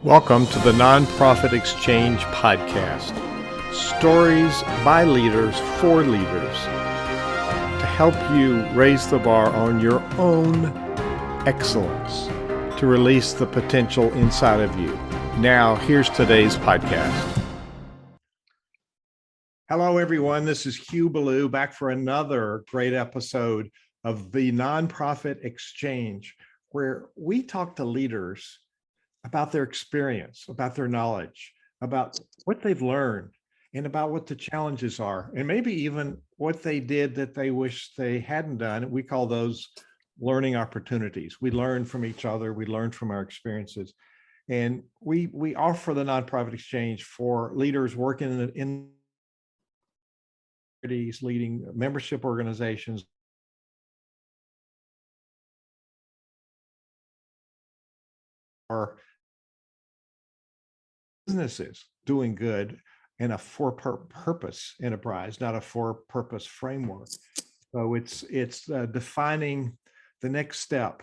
Welcome to the Nonprofit Exchange Podcast. Stories by leaders for leaders to help you raise the bar on your own excellence, to release the potential inside of you. Now, here's today's podcast. Hello, everyone. This is Hugh Ballou back for another great episode of the Nonprofit Exchange, where we talk to leaders about their experience, about their knowledge, about what they've learned, and about what the challenges are, and maybe even what they did that they wish they hadn't done. We call those learning opportunities. We learn from each other. We learn from our experiences. And we offer the Nonprofit Exchange for leaders working in leading membership organizations, or businesses doing good in a for-purpose enterprise, not a for-purpose framework. So it's defining the next step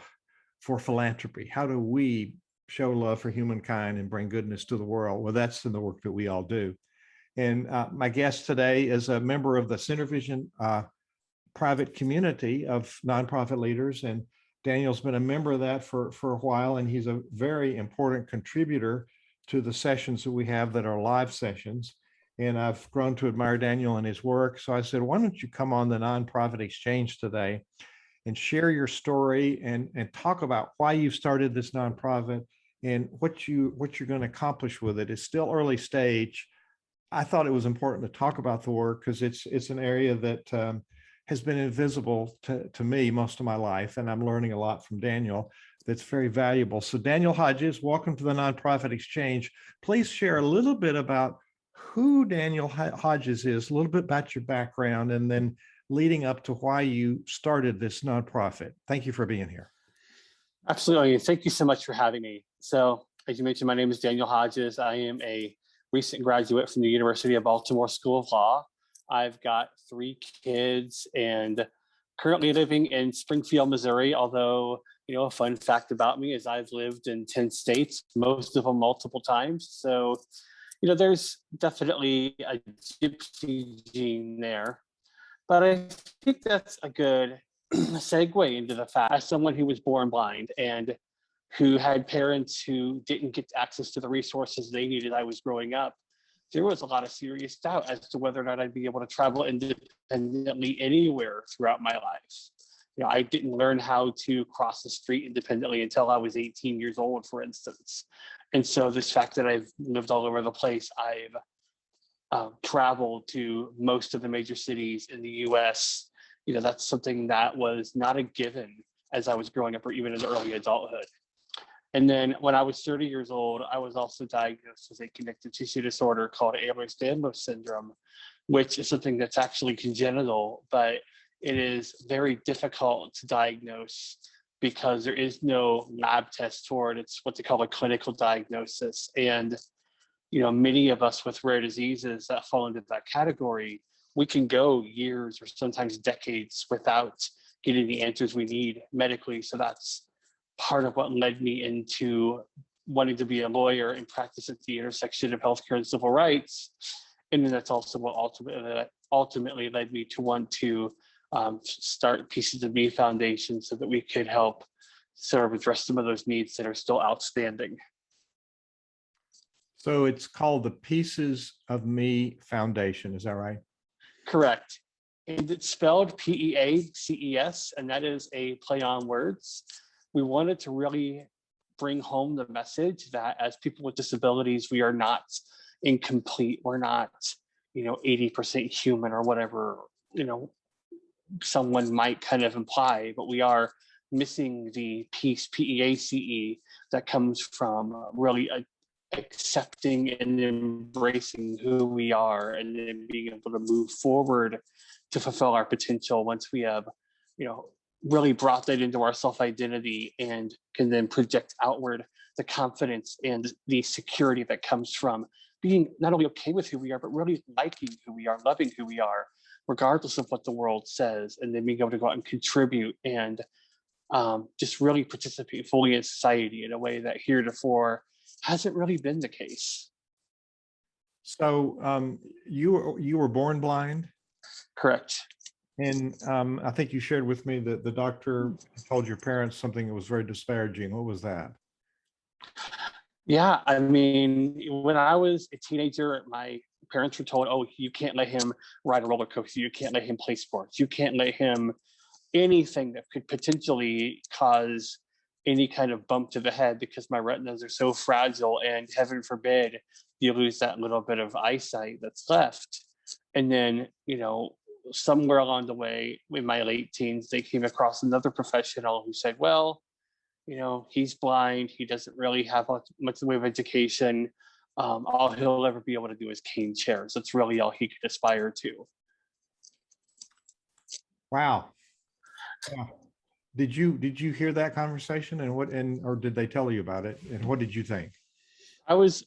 for philanthropy. How do we show love for humankind and bring goodness to the world? Well, that's in the work that we all do. And my guest today is a member of the Center Vision private community of nonprofit leaders, and Daniel's been a member of that for a while, and he's a very important contributor to the sessions that we have that are live sessions. And I've grown to admire Daniel and his work. So I said, why don't you come on the Nonprofit Exchange today and share your story and talk about why you started this nonprofit and what you're going to accomplish with it. It's still early stage. I thought it was important to talk about the work because it's an area that has been invisible to me most of my life, and I'm learning a lot from Daniel that's very valuable. So Daniel Hodges, welcome to the Nonprofit Exchange. Please share a little bit about who Daniel Hodges is, a little bit about your background, and then leading up to why you started this nonprofit. Thank you for being here. Absolutely. Thank you so much for having me. So as you mentioned, my name is Daniel Hodges. I am a recent graduate from the University of Baltimore School of Law. I've got 3 kids and currently living in Springfield, Missouri, although a fun fact about me is I've lived in 10 states, most of them multiple times. So, there's definitely a gypsy gene there. But I think that's a good segue into the fact, as someone who was born blind and who had parents who didn't get access to the resources they needed, I was growing up, there was a lot of serious doubt as to whether or not I'd be able to travel independently anywhere throughout my life. I didn't learn how to cross the street independently until I was 18 years old, for instance. And so this fact that I've lived all over the place, I've traveled to most of the major cities in the US, that's something that was not a given as I was growing up or even in early adulthood. And then when I was 30 years old, I was also diagnosed with a connective tissue disorder called Ehlers-Danlos syndrome, which is something that's actually congenital, but it is very difficult to diagnose because there is no lab test for it. It's what they call a clinical diagnosis. And, many of us with rare diseases that fall into that category, we can go years or sometimes decades without getting the answers we need medically. So that's part of what led me into wanting to be a lawyer and practice at the intersection of healthcare and civil rights. And then that's also what ultimately led me to want to start Pieces of Me Foundation so that we could help sort of address some of those needs that are still outstanding. So it's called the Pieces of Me Foundation, is that right? Correct. And it's spelled P-E-A-C-E-S, and that is a play on words. We wanted to really bring home the message that as people with disabilities, we are not incomplete. We're not, 80% human or whatever, someone might kind of imply, but we are missing the piece, P-E-A-C-E, that comes from really accepting and embracing who we are and then being able to move forward to fulfill our potential once we have, really brought that into our self-identity and can then project outward the confidence and the security that comes from being not only okay with who we are, but really liking who we are, loving who we are, regardless of what the world says, and then being able to go out and contribute and just really participate fully in society in a way that heretofore hasn't really been the case. So you were born blind, Correct. and I think you shared with me that the doctor told your parents something that was very disparaging. What was that? Yeah, I mean, when I was a teenager, my parents were told, "Oh, you can't let him ride a roller coaster. You can't let him play sports. You can't let him anything that could potentially cause any kind of bump to the head because my retinas are so fragile, and heaven forbid you lose that little bit of eyesight that's left." And then, somewhere along the way in my late teens, they came across another professional who said, "Well, he's blind. He doesn't really have much in the way of education. All he'll ever be able to do is cane chairs. That's really all he could aspire to." Wow. Yeah. Did you hear that conversation, or did they tell you about it, and what did you think? I was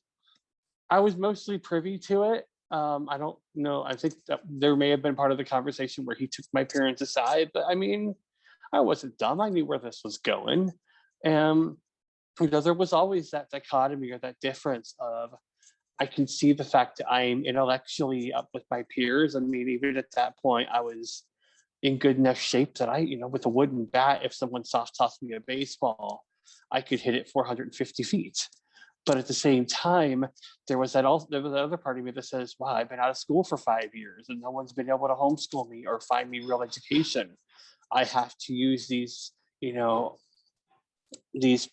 I was mostly privy to it. I don't know. I think that there may have been part of the conversation where he took my parents aside, but I mean, I wasn't dumb. I knew where this was going. And there was always that dichotomy or that difference of I can see the fact that I'm intellectually up with my peers. I mean, even at that point, I was in good enough shape that with a wooden bat, if someone soft tossed me a baseball, I could hit it 450 feet. But at the same time, there was that other part of me that says, "Wow, I've been out of school for 5 years, and no one's been able to homeschool me or find me real education. I have to use these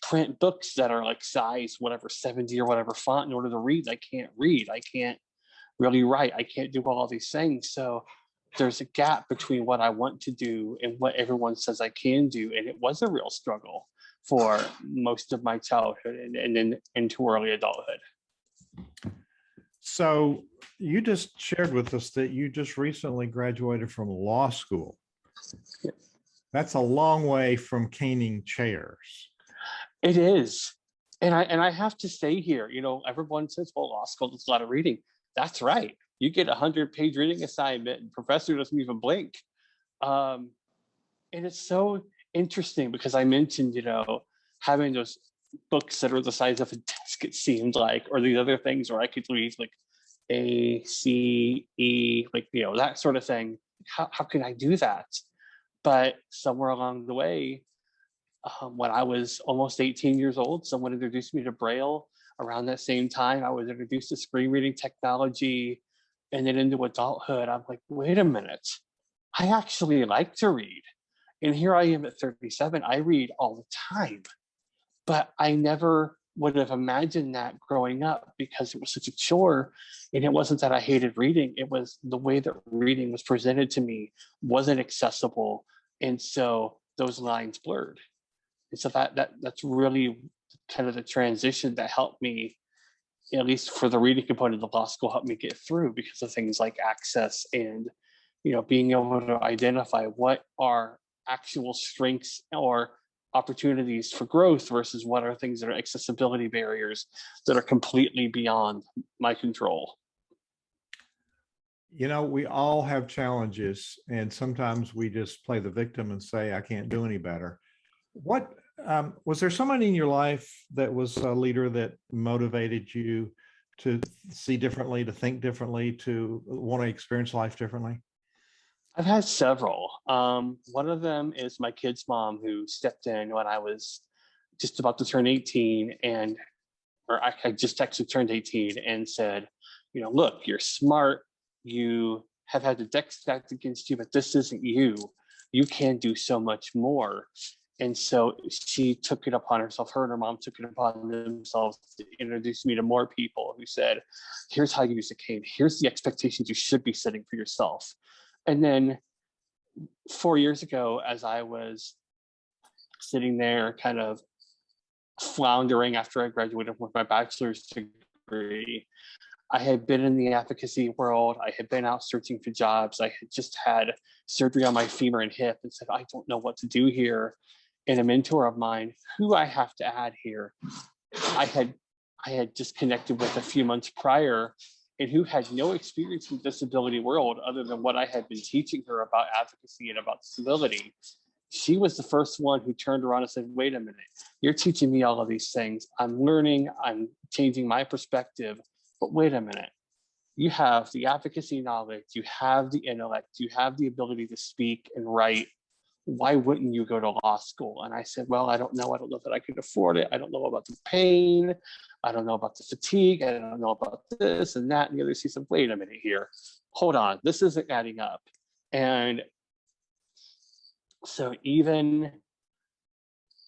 print books that are like size whatever 70 or whatever font in order to read. I can't read. I can't really write. I can't do all these things." So there's a gap between what I want to do and what everyone says I can do. And it was a real struggle for most of my childhood and then into early adulthood. So you just shared with us that you just recently graduated from law school. That's a long way from caning chairs. It is. And I have to say here, everyone says, "Well, law school is a lot of reading." That's right. You get a 100-page reading assignment and professor doesn't even blink. And it's so interesting because I mentioned, having those books that are the size of a desk, it seemed like, or these other things where I could read like A, C, E, like, that sort of thing. How can I do that? But somewhere along the way, when I was almost 18 years old, someone introduced me to Braille. Around that same time, I was introduced to screen reading technology, and then into adulthood, I'm like, wait a minute, I actually like to read. And here I am at 37, I read all the time. But I never would have imagined that growing up because it was such a chore. And it wasn't that I hated reading, it was the way that reading was presented to me wasn't accessible. And so those lines blurred. And so that's really kind of the transition that helped me, at least for the reading component of the law school, helped me get through because of things like access and being able to identify what are actual strengths or opportunities for growth versus what are things that are accessibility barriers that are completely beyond my control. We all have challenges, and sometimes we just play the victim and say, "I can't do any better." What was there someone in your life that was a leader that motivated you to see differently, to think differently, to want to experience life differently? I've had several. One of them is my kid's mom, who stepped in when I was just about to turn 18, or I just actually turned 18, and said, "Look, you're smart. You have had the deck stacked against you, but this isn't you. You can do so much more." And so she took it upon herself, her and her mom took it upon themselves to introduce me to more people who said, "Here's how you use a cane. Here's the expectations you should be setting for yourself." And then 4 years ago, as I was sitting there kind of floundering after I graduated with my bachelor's degree, I had been in the advocacy world. I had been out searching for jobs. I had just had surgery on my femur and hip and said, "I don't know what to do here." And a mentor of mine, who I have to add here, I had just connected with a few months prior, and who had no experience in the disability world other than what I had been teaching her about advocacy and about disability. she was the first one who turned around and said, wait a minute, you're teaching me all of these things. I'm learning, I'm changing my perspective, but wait a minute. You have the advocacy knowledge, you have the intellect, you have the ability to speak and write. Why wouldn't you go to law school? And I said, well, I don't know. I don't know that I could afford it. I don't know about the pain. I don't know about the fatigue. I don't know about this and that. And the other, she said, wait a minute here. Hold on. This isn't adding up. And so even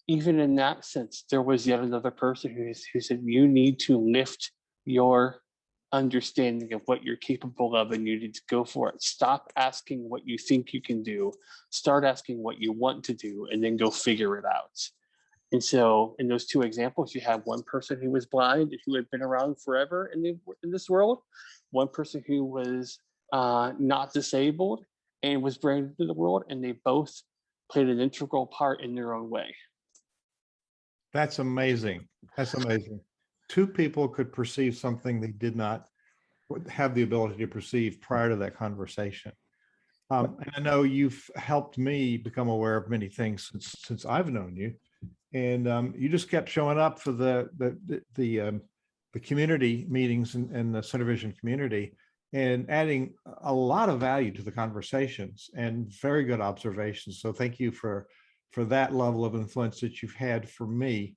in that sense, there was yet another person who said, you need to lift your understanding of what you're capable of, and you need to go for it. Stop asking what you think you can do, start asking what you want to do, and then go figure it out. And so in those two examples, you have one person who was blind and who had been around forever in this world, one person who was not disabled and was branded into the world, and they both played an integral part in their own way. That's amazing. That's amazing. Two people could perceive something they did not have the ability to perceive prior to that conversation. And I know you've helped me become aware of many things since I've known you, and you just kept showing up for the community meetings and the Center Vision community, and adding a lot of value to the conversations and very good observations. So thank you for that level of influence that you've had for me.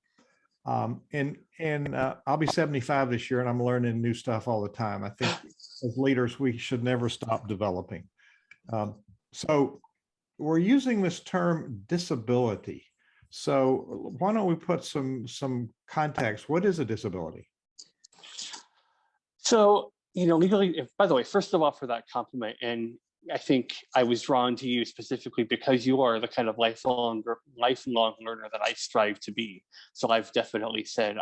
I'll be 75 this year, and I'm learning new stuff all the time. I think as leaders, we should never stop developing. So we're using this term disability. So why don't we put some context? What is a disability? So, legally, by the way, first of all, for that compliment, and I think I was drawn to you specifically because you are the kind of lifelong learner that I strive to be. So I've definitely said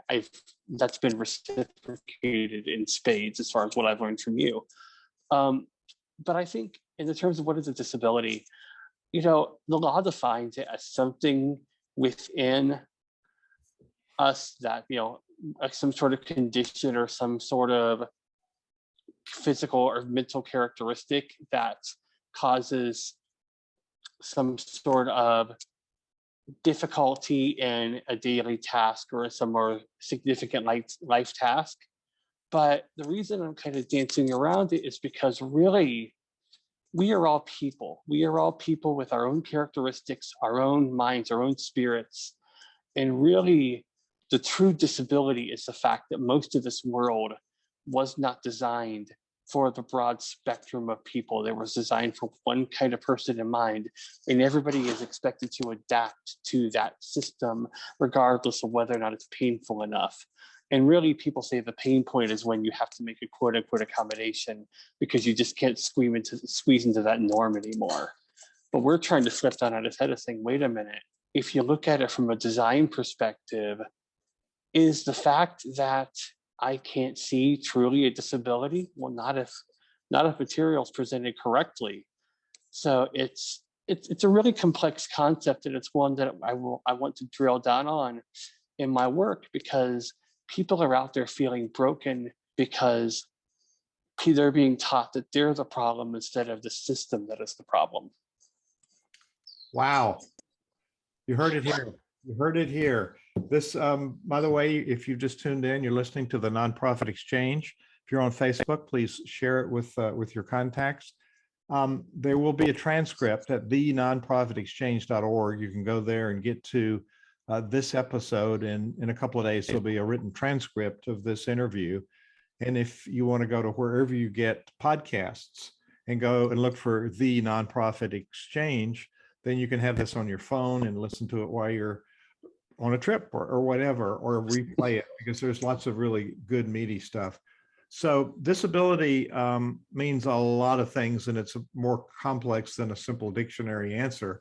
I've that's been reciprocated in spades as far as what I've learned from you. But I think in the terms of what is a disability, the law defines it as something within us that, some sort of condition or some sort of physical or mental characteristic that causes some sort of difficulty in a daily task or some more significant life task. But the reason I'm kind of dancing around it is because really, we are all people. We are all people with our own characteristics, our own minds, our own spirits. And really, the true disability is the fact that most of this world was not designed for the broad spectrum of people. It was designed for one kind of person in mind, and everybody is expected to adapt to that system, regardless of whether or not it's painful enough. And really, people say the pain point is when you have to make a quote unquote accommodation because you just can't squeeze into that norm anymore. But we're trying to flip that on its head of saying, wait a minute, if you look at it from a design perspective, is the fact that I can't see truly a disability? Well, not if material is presented correctly. So it's a really complex concept, and it's one that I want to drill down on in my work, because people are out there feeling broken because they're being taught that they're the problem instead of the system that is the problem. Wow. You heard it here. You heard it here. This, by the way, if you just tuned in, you're listening to the Nonprofit Exchange. If you're on Facebook, please share it with your contacts. There will be a transcript at thenonprofitexchange.org. You can go there and get to this episode, and in a couple of days, there'll be a written transcript of this interview. And if you want to go to wherever you get podcasts and go and look for The Nonprofit Exchange, then you can have this on your phone and listen to it while you're on a trip or whatever, or replay it, because there's lots of really good meaty stuff. So disability means a lot of things, and it's more complex than a simple dictionary answer.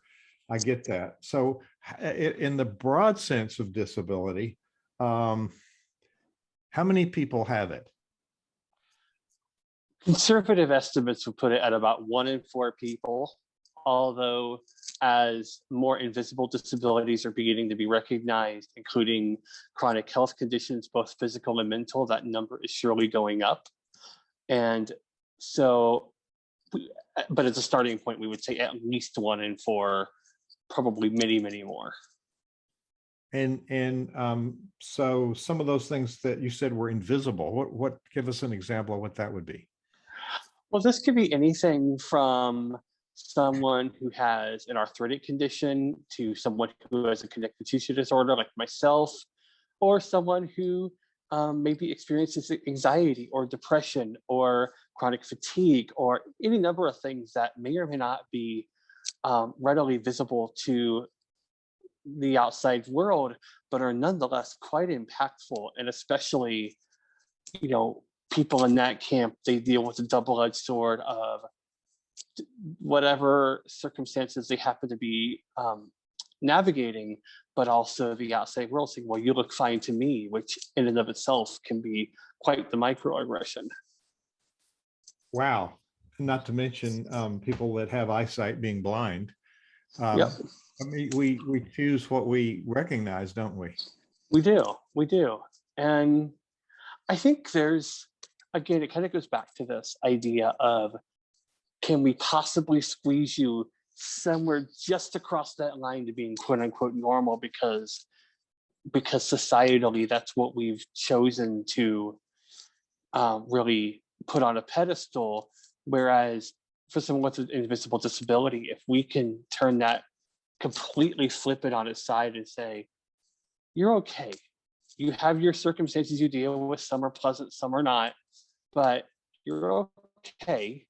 I get that. So in the broad sense of disability, how many people have it? Conservative estimates would put it at about 1 in 4 people, although as more invisible disabilities are beginning to be recognized, including chronic health conditions, both physical and mental, that number is surely going up. And so, but as a starting point, we would say at least 1 in 4 probably many, many more. And so some of those things that you said were invisible, what give us an example of what that would be? Well, this could be anything from someone who has an arthritic condition to someone who has a connective tissue disorder like myself, or someone who maybe experiences anxiety or depression or chronic fatigue or any number of things that may or may not be readily visible to the outside world, but are nonetheless quite impactful. And especially, you know, people in that camp, they deal with a double-edged sword of whatever circumstances they happen to be navigating, but also the outside world saying, well, you look fine to me, which in and of itself can be quite the microaggression. Wow. Not to mention people that have eyesight being blind. Yep. I mean, we choose what we recognize, don't we? We do. And I think there's, again, it kind of goes back to this idea of, can we possibly squeeze you somewhere just across that line to being quote unquote normal because societally that's what we've chosen to really put on a pedestal. Whereas for someone with an invisible disability, if we can turn that, completely flip it on its side and say, you're okay. You have your circumstances you deal with, some are pleasant, some are not, but you're okay.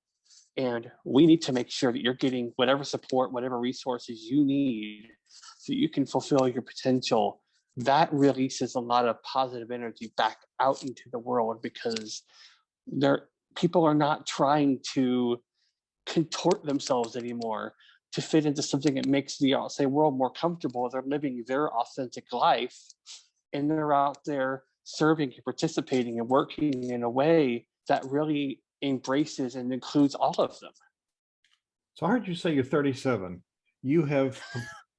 And we need to make sure that you're getting whatever support, whatever resources you need so you can fulfill your potential. That releases a lot of positive energy back out into the world, because people are not trying to contort themselves anymore to fit into something that makes the outside world more comfortable. They're living their authentic life, and they're out there serving and participating and working in a way that really embraces and includes all of them. So I heard you say you're 37. You have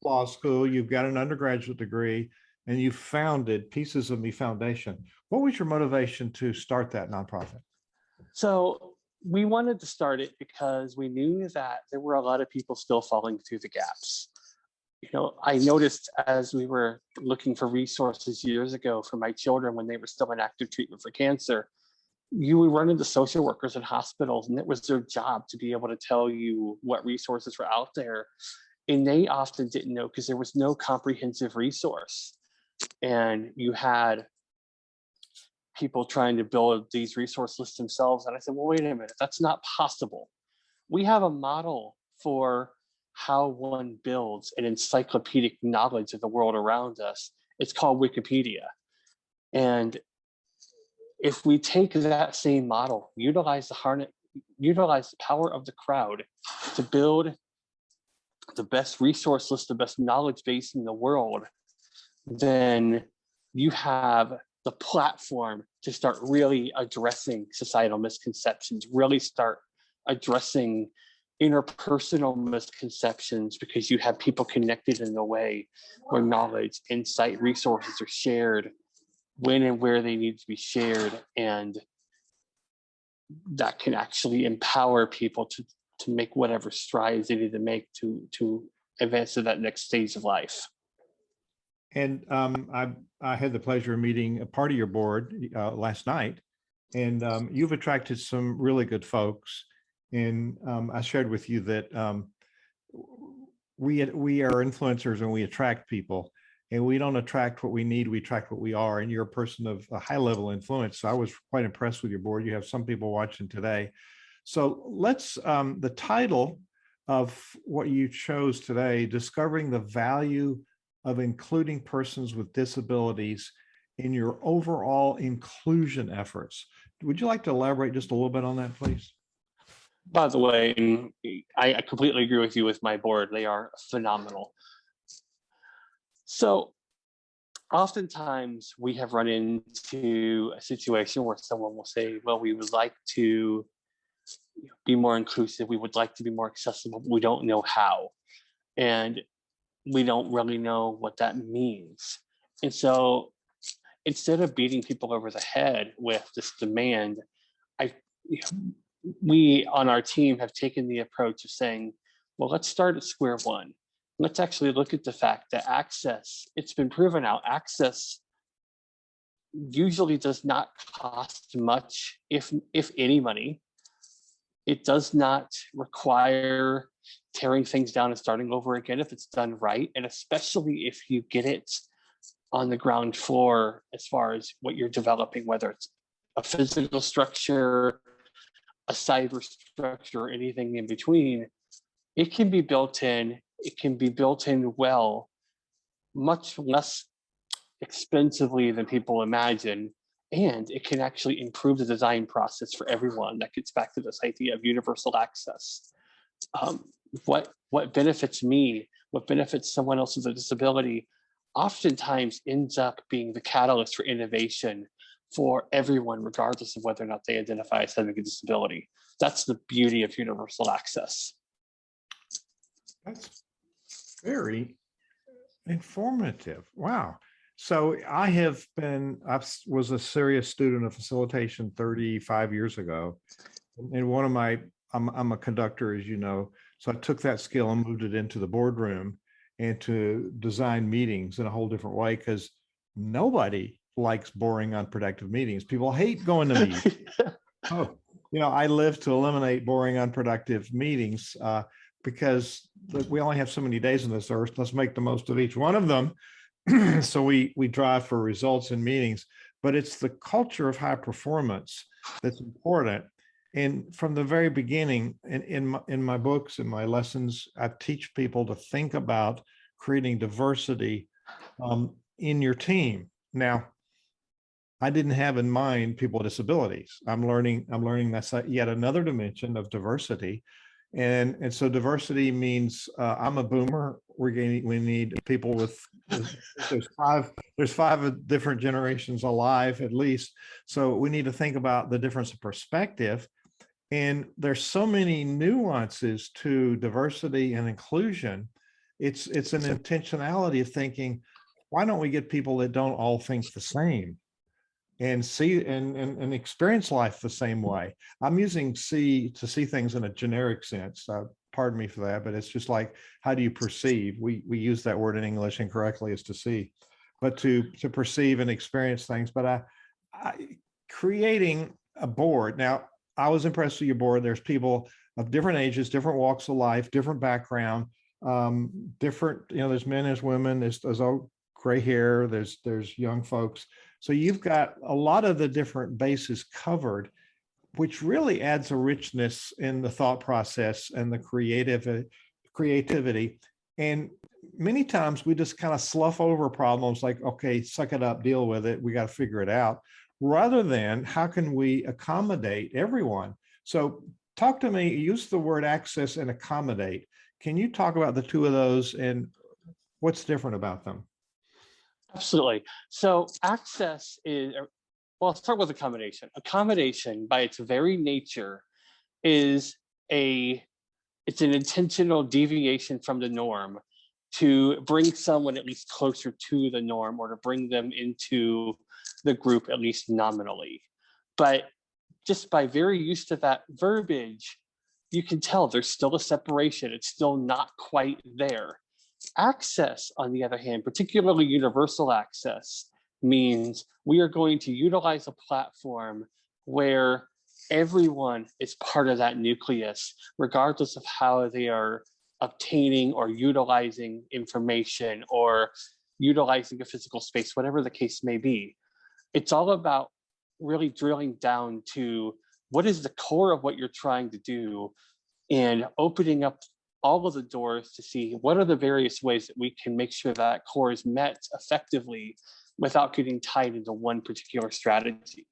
law school, you've got an undergraduate degree, and you founded Pieces of Me Foundation. What was your motivation to start that nonprofit? So we wanted to start it because we knew that there were a lot of people still falling through the gaps. You know, I noticed as we were looking for resources years ago for my children when they were still in active treatment for cancer, you would run into social workers in hospitals, and it was their job to be able to tell you what resources were out there. And they often didn't know because there was no comprehensive resource. And you had people trying to build these resource lists themselves. And I said, well, wait a minute, that's not possible. We have a model for how one builds an encyclopedic knowledge of the world around us. It's called Wikipedia. And if we take that same model, utilize the power of the crowd to build the best resource list, the best knowledge base in the world, then you have the platform to start really addressing societal misconceptions, really start addressing interpersonal misconceptions, because you have people connected in a way where knowledge, insight, resources are shared when and where they need to be shared, and that can actually empower people to make whatever strides they need to make to advance to that next stage of life. And I had the pleasure of meeting a part of your board last night, and you've attracted some really good folks. And I shared with you that we are influencers and we attract people, and we don't attract what we need, we attract what we are. And you're a person of a high level influence. So I was quite impressed with your board. You have some people watching today. So let's, the title of what you chose today, Discovering the Value of Including Persons with Disabilities in Your Overall Inclusion Efforts. Would you like to elaborate just a little bit on that, please? By the way, I completely agree with you with my board. They are phenomenal. So oftentimes we have run into a situation where someone will say, well, we would like to be more inclusive. We would like to be more accessible, but we don't know how. And we don't really know what that means. And so instead of beating people over the head with this demand, we on our team have taken the approach of saying, well, let's start at square one. let's actually look at the fact that access, it's been proven out, access usually does not cost much, if any money. It does not require tearing things down and starting over again if it's done right, and especially if you get it on the ground floor as far as what you're developing, whether it's a physical structure, a cyber structure, or anything in between. It can be built in, it can be built in well, much less expensively than people imagine, and it can actually improve the design process for everyone. That gets back to this idea of universal access. What benefits me, what benefits someone else with a disability, oftentimes ends up being the catalyst for innovation for everyone, regardless of whether or not they identify as having a disability. That's the beauty of universal access. That's very informative. Wow. So I was a serious student of facilitation 35 years ago. And one of my, I'm a conductor, as you know, so I took that skill and moved it into the boardroom and to design meetings in a whole different way, because nobody likes boring, unproductive meetings. People hate going to meetings. Oh, I live to eliminate boring, unproductive meetings because we only have so many days on this earth. Let's make the most of each one of them. So we drive for results in meetings, but it's the culture of high performance that's important. And from the very beginning, in my books and my lessons, I teach people to think about creating diversity in your team. Now, I didn't have in mind people with disabilities. I'm learning that's yet another dimension of diversity. And so diversity means I'm a boomer. We need people with, there's five different generations alive at least. So we need to think about the difference of perspective. And there's so many nuances to diversity and inclusion. It's an intentionality of thinking, why don't we get people that don't all think the same and see and experience life the same way? I'm using see to see things in a generic sense. Pardon me for that, but it's just like, how do you perceive? We use that word in English incorrectly as to see, but to perceive and experience things. But creating a board. Now, I was impressed with your board. There's people of different ages, different walks of life, different background, different, there's men, there's women, there's all gray hair, there's young folks. So you've got a lot of the different bases covered, which really adds a richness in the thought process and the creativity. And many times we just kind of slough over problems like, okay, suck it up, deal with it, we got to figure it out, rather than how can we accommodate everyone? So talk to me, use the word access and accommodate. Can you talk about the two of those and what's different about them? Absolutely. So access is, well, I'll start with accommodation. Accommodation by its very nature is it's an intentional deviation from the norm to bring someone at least closer to the norm, or to bring them into the group at least nominally. But just by very use to that verbiage, you can tell there's still a separation. It's still not quite there. Access, on the other hand, particularly universal access, means we are going to utilize a platform where everyone is part of that nucleus, regardless of how they are obtaining or utilizing information or utilizing a physical space, whatever the case may be. It's all about really drilling down to what is the core of what you're trying to do and opening up all of the doors to see what are the various ways that we can make sure that core is met effectively without getting tied into one particular strategy.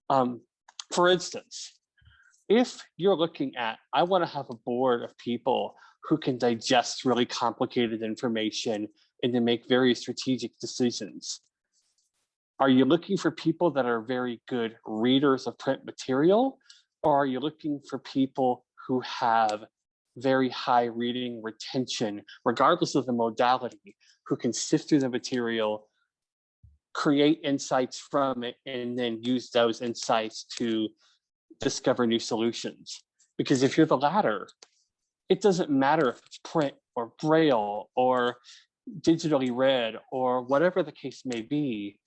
For instance, if you're looking at, I want to have a board of people who can digest really complicated information and to make very strategic decisions. Are you looking for people that are very good readers of print material, or are you looking for people who have very high reading retention, regardless of the modality, who can sift through the material, create insights from it, and then use those insights to discover new solutions? Because if you're the latter, It doesn't matter if it's print or braille or digitally read or whatever the case may be.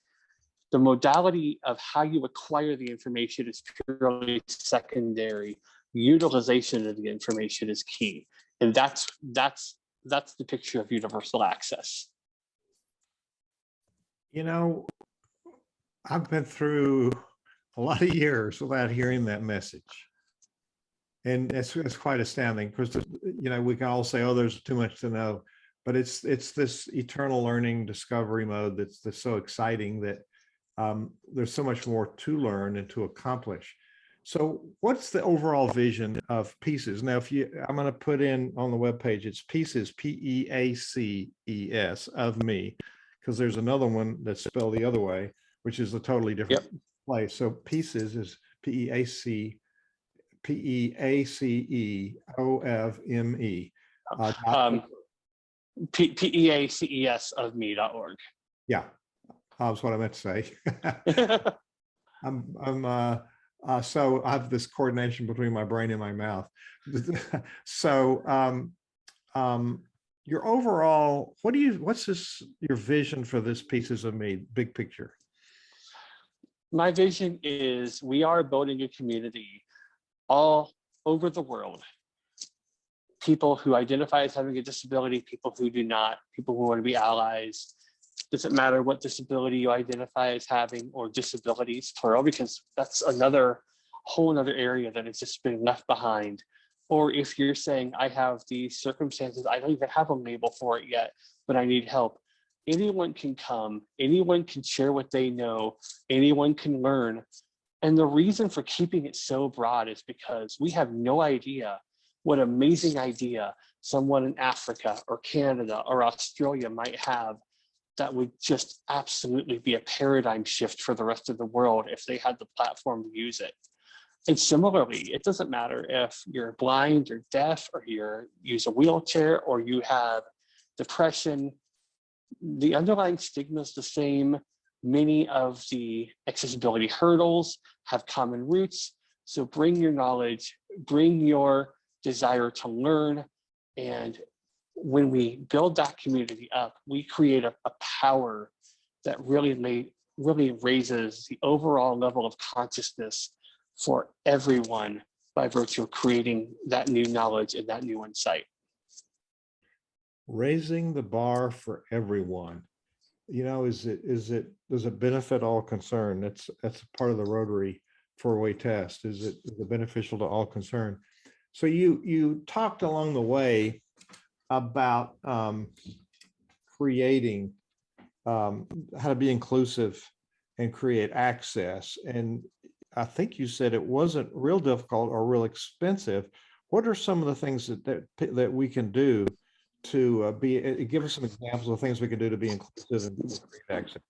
The modality of how you acquire the information is purely secondary. Utilization of the information is key. And that's the picture of universal access. You know, I've been through a lot of years without hearing that message. And it's quite astounding because, you know, we can all say, oh, there's too much to know, but it's this eternal learning discovery mode that's so exciting that there's so much more to learn and to accomplish. So what's the overall vision of Pieces? Now, I'm going to put in on the webpage, it's Pieces, P-E-A-C-E-S, of me, because there's another one that's spelled the other way, which is a totally different place. So Pieces is P-E-A-C-E-O-F-M-E. P-E-A-C-E-S of me.org. Yeah, that's what I meant to say. So I have this coordination between my brain and my mouth. So your overall, what's your vision for this Pieces of Me, big picture? My vision is we are building a community all over the world. People who identify as having a disability, people who do not, people who want to be allies. Doesn't matter what disability you identify as having, or disabilities plural, because that's whole another area that has just been left behind. Or if you're saying, I have these circumstances, I don't even have a label for it yet, but I need help. Anyone can come, anyone can share what they know, anyone can learn. And the reason for keeping it so broad is because we have no idea what amazing idea someone in Africa or Canada or Australia might have that would just absolutely be a paradigm shift for the rest of the world if they had the platform to use it. And similarly, it doesn't matter if you're blind or deaf or you use a wheelchair or you have depression, the underlying stigma is the same. Many of the accessibility hurdles have common roots. So bring your knowledge, bring your desire to learn. And when we build that community up, we create a power that really raises the overall level of consciousness for everyone by virtue of creating that new knowledge and that new insight. Raising the bar for everyone. You know, does it benefit all concerned? That's part of the Rotary 4-way test. Is it beneficial to all concerned? So you talked along the way about creating how to be inclusive and create access. And I think you said it wasn't real difficult or real expensive. What are some of the things that we can do to give us some examples of things we can do to be inclusive and create access?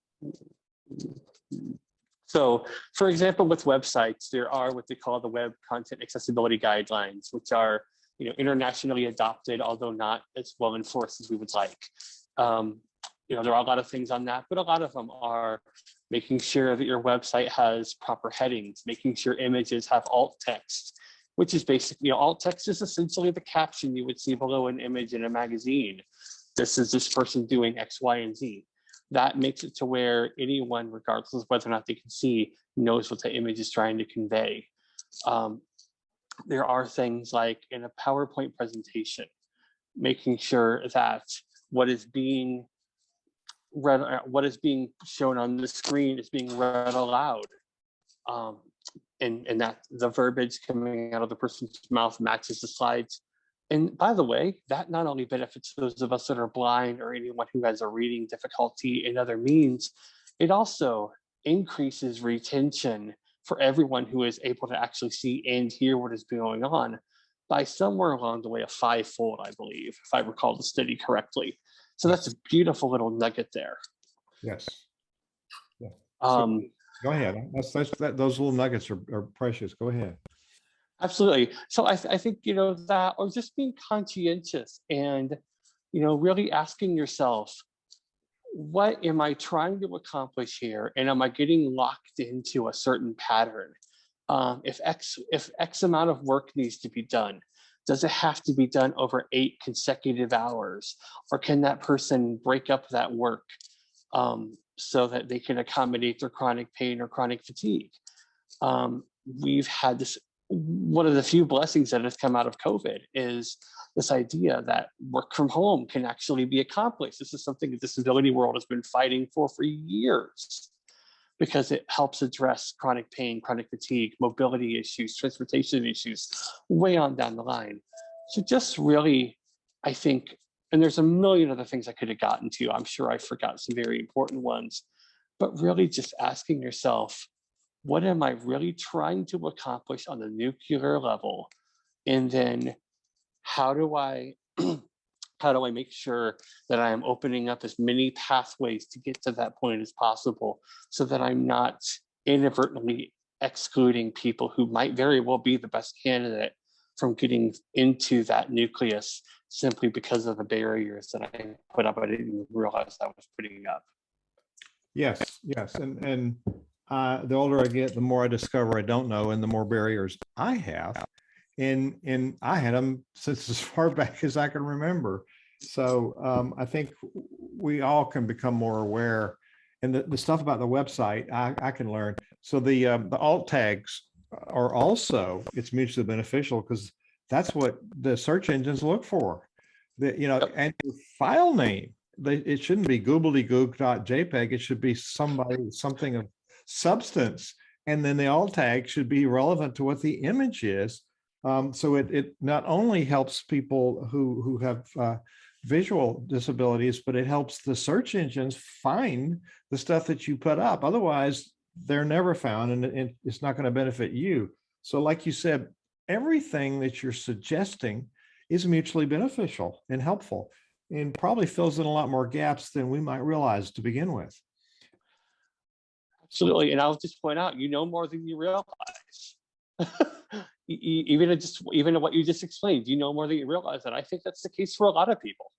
So, for example, with websites, there are what they call the Web Content Accessibility Guidelines, which are internationally adopted, although not as well enforced as we would like. There are a lot of things on that, but a lot of them are making sure that your website has proper headings, making sure images have alt text, which is basically, alt text is essentially the caption you would see below an image in a magazine. This is this person doing X, Y, and Z. That makes it to where anyone, regardless of whether or not they can see, knows what the image is trying to convey. There are things like in a PowerPoint presentation, making sure that what is being read, what is being shown on the screen is being read aloud. And that the verbiage coming out of the person's mouth matches the slides. And by the way, that not only benefits those of us that are blind or anyone who has a reading difficulty in other means, it also increases retention for everyone who is able to actually see and hear what is going on by somewhere along the way of 5-fold, I believe, if I recall the study correctly. So that's a beautiful little nugget there. Yes. Yeah. Go ahead. Those little nuggets are precious. Go ahead. Absolutely. So I think, that, or just being conscientious and, really asking yourself, what am I trying to accomplish here? And am I getting locked into a certain pattern? If X amount of work needs to be done, Does it have to be done over 8 consecutive hours? Or can that person break up that work so that they can accommodate their chronic pain or chronic fatigue? We've had this, one of the few blessings that has come out of COVID is this idea that work from home can actually be accomplished. This is something the disability world has been fighting for years, because it helps address chronic pain, chronic fatigue, mobility issues, transportation issues, way on down the line. So just really, I think, and there's a million other things I could have gotten to. I'm sure I forgot some very important ones, but really just asking yourself, what am I really trying to accomplish on the nuclear level? And then how do I how do I make sure that I am opening up as many pathways to get to that point as possible, so that I'm not inadvertently excluding people who might very well be the best candidate from getting into that nucleus simply because of the barriers that I put up. I didn't even realize I was putting up. Yes, yes. And the older I get, the more I discover I don't know, and the more barriers I have. And I had them since as far back as I can remember. So I think we all can become more aware. And the stuff about the website, I can learn. So the alt tags are also, it's mutually beneficial, because that's what the search engines look for. The, you know, and your file name, it shouldn't be goobledygook.jpg. It should be something of substance. And then the alt tag should be relevant to what the image is. So it not only helps people who have visual disabilities, but it helps the search engines find the stuff that you put up. Otherwise, they're never found, and it's not going to benefit you. So like you said, everything that you're suggesting is mutually beneficial and helpful, and probably fills in a lot more gaps than we might realize to begin with. Absolutely. And I'll just point out, you know more than you realize. Even what you just explained, you know more than you realize. And I think that's the case for a lot of people.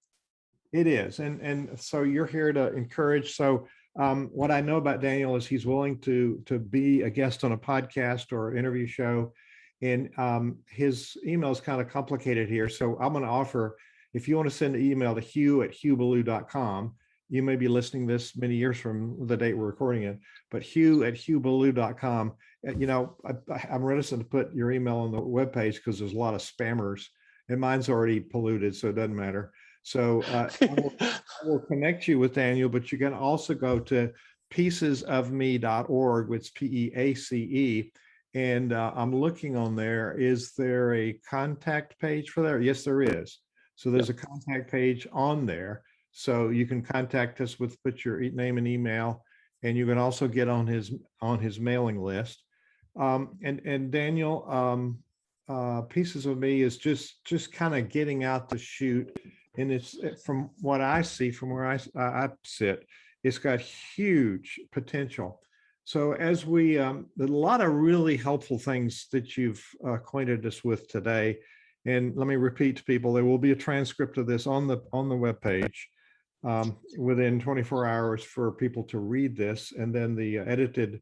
It is. And so you're here to encourage. So what I know about Daniel is he's willing to be a guest on a podcast or interview show. And his email is kind of complicated here. So I'm going to offer, if you want to send an email to hugh@hughballou.com, you may be listening this many years from the date we're recording it, but hugh@hughballou.com. You know, I'm reticent to put your email on the webpage because there's a lot of spammers, and mine's already polluted, so it doesn't matter. So I will connect you with Daniel, but you can also go to piecesofme.org, which is PEACE. And I'm looking on there. Is there a contact page for there? Yes, there is. So there's a contact page on there. So you can contact us with, put your name and email, and you can also get on his mailing list. And Daniel, Pieces of Me is just kind of getting out the chute. And it's, from what I see, from where I sit, it's got huge potential. So as we, there's a lot of really helpful things that you've acquainted us with today. And let me repeat to people, there will be a transcript of this on the webpage within 24 hours for people to read this. And then the edited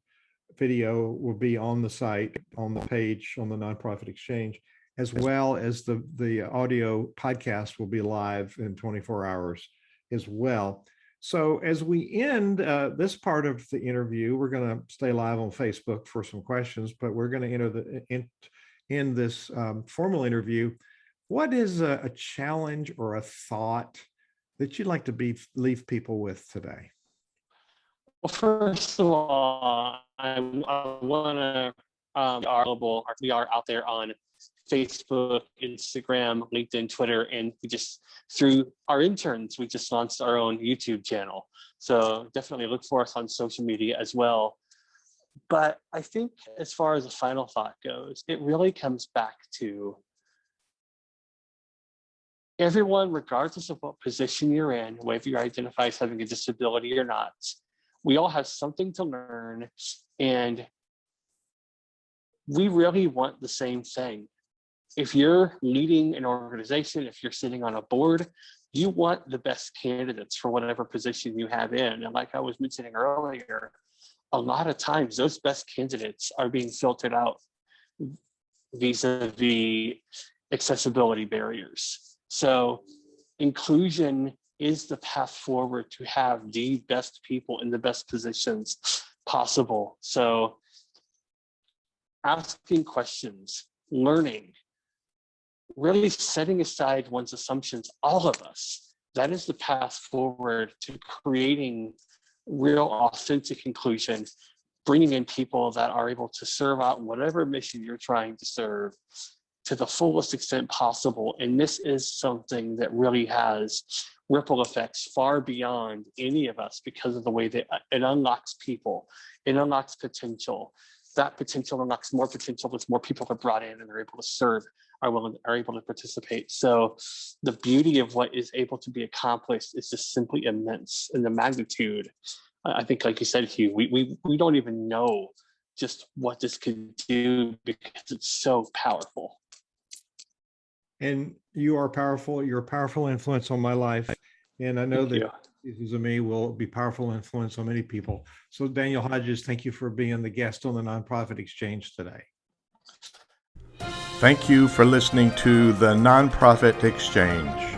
video will be on the site, on the page, on the Nonprofit Exchange, as well as the audio podcast will be live in 24 hours as well. So as we end this part of the interview, we're going to stay live on Facebook for some questions, but we're going to end this formal interview. What is a challenge or a thought that you'd like to leave people with today? Well, first of all, I want to, we are out there on Facebook, Instagram, LinkedIn, Twitter, and we just, through our interns, we just launched our own YouTube channel. So definitely look for us on social media as well. But I think as far as a final thought goes, it really comes back to everyone, regardless of what position you're in, whether you identify as having a disability or not, we all have something to learn, and we really want the same thing. If you're leading an organization, if you're sitting on a board, you want the best candidates for whatever position you have in. And like I was mentioning earlier, a lot of times those best candidates are being filtered out vis-a-vis accessibility barriers. So inclusion is the path forward to have the best people in the best positions possible. So asking questions, learning, really setting aside one's assumptions, all of us, that is the path forward to creating real authentic inclusion, bringing in people that are able to serve out whatever mission you're trying to serve to the fullest extent possible. And this is something that really has ripple effects far beyond any of us because of the way that it unlocks people, it unlocks potential. That potential unlocks more potential as more people are brought in and they're able to serve, are able to participate. So the beauty of what is able to be accomplished is just simply immense. And the magnitude, I think, like you said, Hugh, we don't even know just what this could do because it's so powerful. And you are powerful. You're a powerful influence on my life. And I know Thank that you. pieces of me will be powerful influence on many people. So Daniel Hodges, thank you for being the guest on the Nonprofit Exchange today. Thank you for listening to the Nonprofit Exchange.